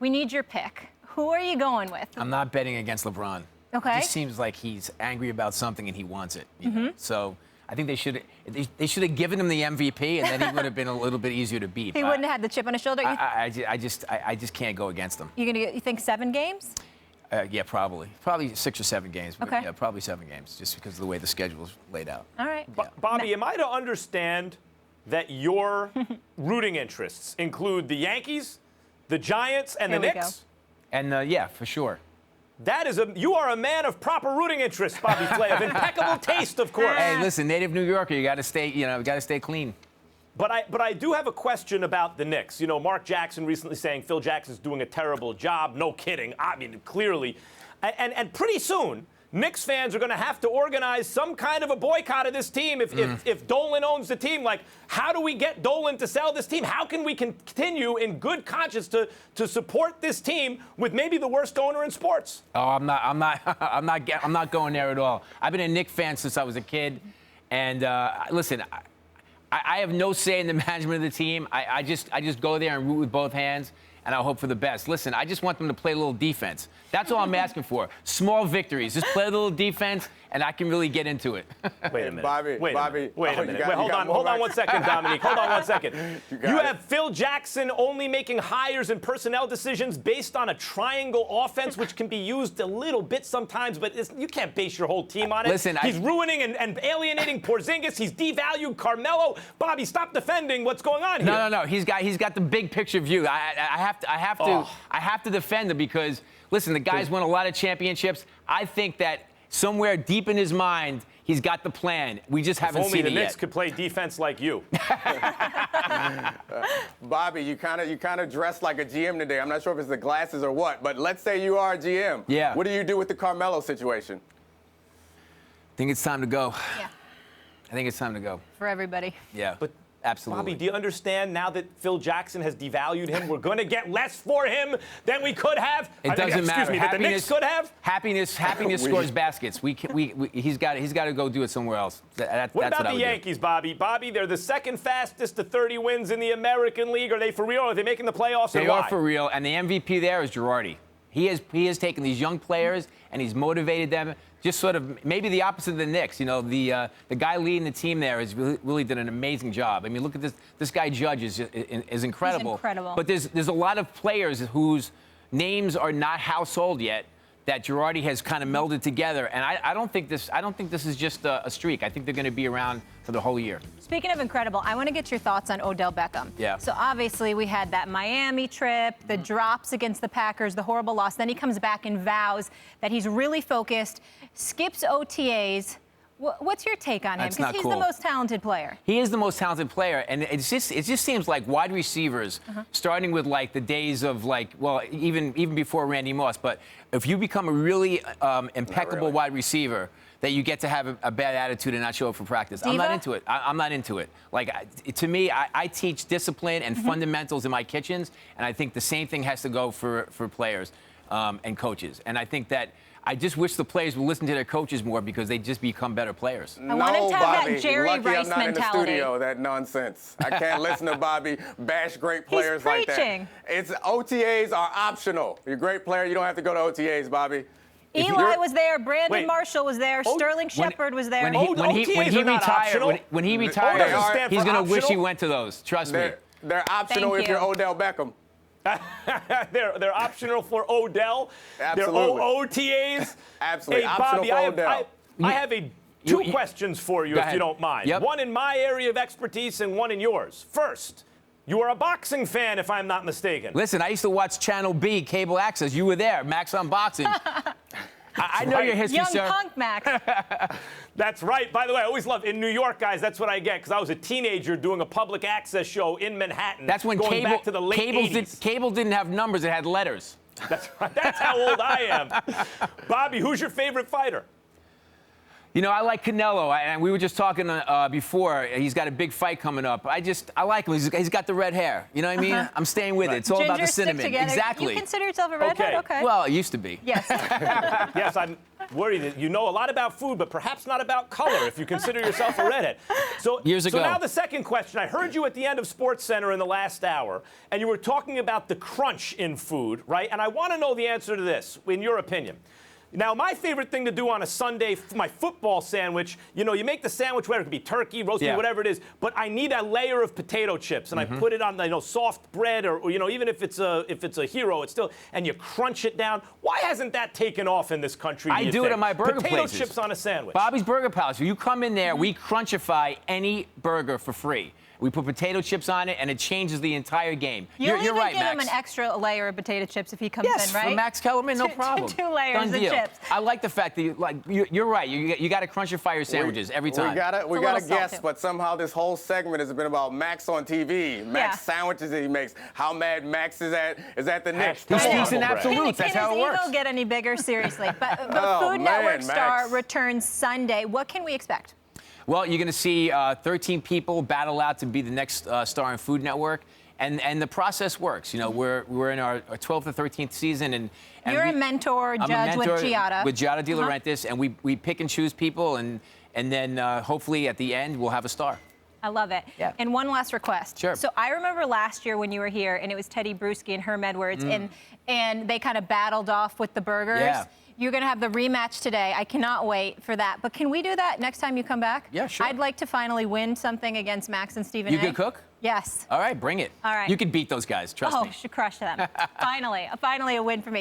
We need your pick. Who are you going with? I'm not betting against LeBron. Okay. It just seems like he's angry about something and he wants it. You know? So I think they should have given him the MVP, and then he would have been a little bit easier to beat. He wouldn't have had the chip on his shoulder. I just can't go against him. You think 7 games? Yeah, probably 6 or 7 games. But Okay. Yeah, probably 7 games, just because of the way the schedule is laid out. All right. Bobby, am I to understand that your rooting interests include the Yankees, the Giants, and the Here we Knicks? And yeah, for sure. You are a man of proper rooting interests, Bobby Flay, of impeccable taste, of course. Hey, listen, native New Yorker, you got to stay clean. But I do have a question about the Knicks. You know, Mark Jackson recently saying Phil Jackson's doing a terrible job. No kidding. I mean, clearly. And pretty soon, Knicks fans are going to have to organize some kind of a boycott of this team if Dolan owns the team. Like, how do we get Dolan to sell this team? How can we continue in good conscience to support this team with maybe the worst owner in sports? Oh, I'm not going there at all. I've been a Knicks fan since I was a kid, and listen, I have no say in the management of the team. I just go there and root with both hands, and I hope for the best. Listen, I just want them to play a little defense. That's all I'm asking for. Small victories. Just play a little defense, and I can really get into it. Wait a minute. Bobby, Wait a minute. Wait a minute. Hold on 1 second, Dominique. Hold on 1 second. You have Phil Jackson only making hires and personnel decisions based on a triangle offense, which can be used a little bit sometimes, but you can't base your whole team on it. Listen, he's ruining and alienating Porzingis. He's devalued Carmelo. Bobby, stop defending what's going on here. No. He's got the big picture view. I have to defend him because, listen, the guy's won a lot of championships. I think that somewhere deep in his mind, he's got the plan. We just haven't seen it yet. If only the Knicks could play defense like you. Bobby, you kind of dressed like a GM today. I'm not sure if it's the glasses or what, but let's say you are a GM. Yeah. What do you do with the Carmelo situation? I think it's time to go. Yeah. I think it's time to go. For everybody. Yeah. But absolutely. Bobby, do you understand now that Phil Jackson has devalued him, we're going to get less for him than we could have? It doesn't matter. Excuse me, that the Knicks could have? Happiness scores baskets. He's got to go do it somewhere else. What about the Yankees, Bobby? Bobby, they're the second fastest to 30 wins in the American League. Are they for real? Are they making the playoffs? They are for real, and the MVP there is Girardi. He has taken these young players and he's motivated them. Just sort of maybe the opposite of the Knicks. You know, the guy leading the team there has really did an amazing job. I mean, look at this. This guy Judge is incredible. He's incredible. But there's a lot of players whose names are not household yet that Girardi has kind of melded together. And I don't think this is just a streak. I think they're going to be around for the whole year. Speaking of incredible, I want to get your thoughts on Odell Beckham. Yeah. So obviously we had that Miami trip, the drops against the Packers, the horrible loss. Then he comes back and vows that he's really focused, skips OTAs. What's your take on him? That's not Because he's cool. the most talented player. He is the most talented player, and it just seems like wide receivers, starting with like the days of even before Randy Moss. But if you become a really impeccable wide receiver, that you get to have a bad attitude and not show up for practice. Diva? I'm not into it. I'm not into it. Like, to me, I teach discipline and fundamentals in my kitchens, and I think the same thing has to go for players and coaches. And I think that I just wish the players would listen to their coaches more because they just become better players. I want him to have Bobby, that Jerry lucky Rice I'm not mentality. in the studio, that nonsense. I can't listen to Bobby bash great players like that. preaching. OTAs are optional. You're a great player. You don't have to go to OTAs, Bobby. Eli was there, Brandon Wait. Marshall was there, Sterling Shepard was there. When he retires, he's going to wish he went to those. Trust me. They're optional Thank if you. you're Odell Beckham. they're optional for Odell. Absolutely. They're OTAs. Absolutely. Hey, Optional Bobby, for I Odell. have two questions for you, Go if ahead. you don't mind. Yep. One in my area of expertise and one in yours. First, you are a boxing fan, if I'm not mistaken. Listen, I used to watch Channel B, cable access. You were there, Max Unboxing. I know your history, Young sir. punk, Max. That's right. By the way, I always love, in New York, guys, that's what I get, because I was a teenager doing a public access show in Manhattan. That's when going back to the late 80s. cable didn't have numbers, it had letters. That's right. That's how old I am. Bobby, who's your favorite fighter? You know, I like Canelo, and we were just talking before. He's got a big fight coming up. I like him. He's got the red hair. You know what I mean? I'm staying with it. It's all about the Ginger stick cinnamon. together. Exactly. You consider yourself a redhead? Okay. Well, it used to be. Yes. Yes, worried that you know a lot about food, but perhaps not about color if you consider yourself a redhead. So Years ago. So now the second question. I heard you at the end of SportsCenter in the last hour, and you were talking about the crunch in food, right? And I want to know the answer to this, in your opinion. Now, my favorite thing to do on a Sunday, my football sandwich, you know, you make the sandwich, whether it could be turkey, roast beef, whatever it is, but I need a layer of potato chips, and I put it on, you know, soft bread, or you know, even if it's a hero, it's still, and you crunch it down. Why hasn't that taken off in this country? I do it at my burger potato places. chips on a sandwich. Bobby's Burger Palace. You come in there, we crunchify any burger for free. We put potato chips on it, and it changes the entire game. You're right, give Max. him an extra layer of potato chips if he comes Yes, in, right? for Max Kellerman, no Two- problem. two layers Done of deal. chips. I like the fact that you're right. You got to crunchify your sandwiches every time. We got a little guess, salty. but somehow this whole segment has been about Max on TV, Max sandwiches that he makes, how mad Max is at the Knicks. He Hashtag speaks in humble brag. absolutes. That's Can how his it works. ego get any bigger? Seriously. But Oh, Food man, Network star Max. returns Sunday. What can we expect? Well, you're going to see 13 people battle out to be the next star in Food Network, and the process works. You know, we're in our 12th or 13th season, and You're a mentor I'm a judge with mentor Giada. With Giada De Laurentiis, and we pick and choose people, and then hopefully at the end we'll have a star. I love it. Yeah. And one last request. Sure. So I remember last year when you were here, and it was Teddy Bruschi and Herm Edwards, and they kind of battled off with the burgers. Yeah. You're going to have the rematch today. I cannot wait for that. But can we do that next time you come back? Yeah, sure. I'd like to finally win something against Max and Stephen You A. good cook? Yes. All right, bring it. All right. You can beat those guys, trust me. Oh, should crush them. Finally a win for me.